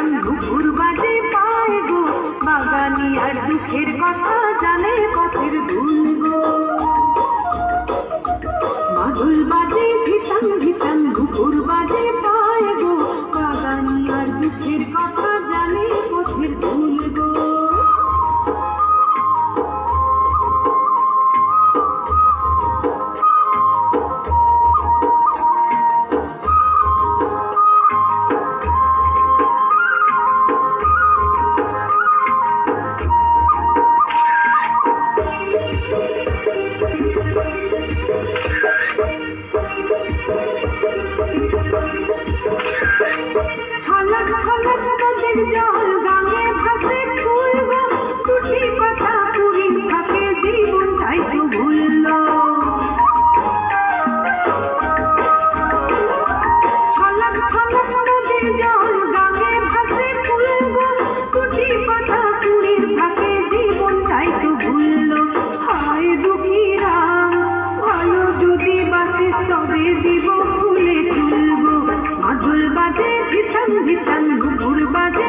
ধিতাং দুপুর বাজে পায় গো, বাগানি আর দুঃখের কথা জানে পথের দুল গো। মাদুল বাজে ধিতাং ধিতাং দুপুর বাজে পায় গো, বাগানি আর দুঃখের কথা জানে পথের দুল গো। ছলক ছলক নদীর জল গাঙে ভাসে ফুল গো, দুটি কথা পুরীর থাকে জীবনটাই তো ভুলল। ছলক ছলক নদীর জল গাঙে ভাসে ফুল গো, দুটি কথা পুরীর থাকে জীবনটাই তো ভুলল। হায় দুঃখী রাম, ভালো যদি বাসিস তবে দিব ফুলে তুলব। মাদুল বাজে ধিতাং ধিতাং দুপুর বাজে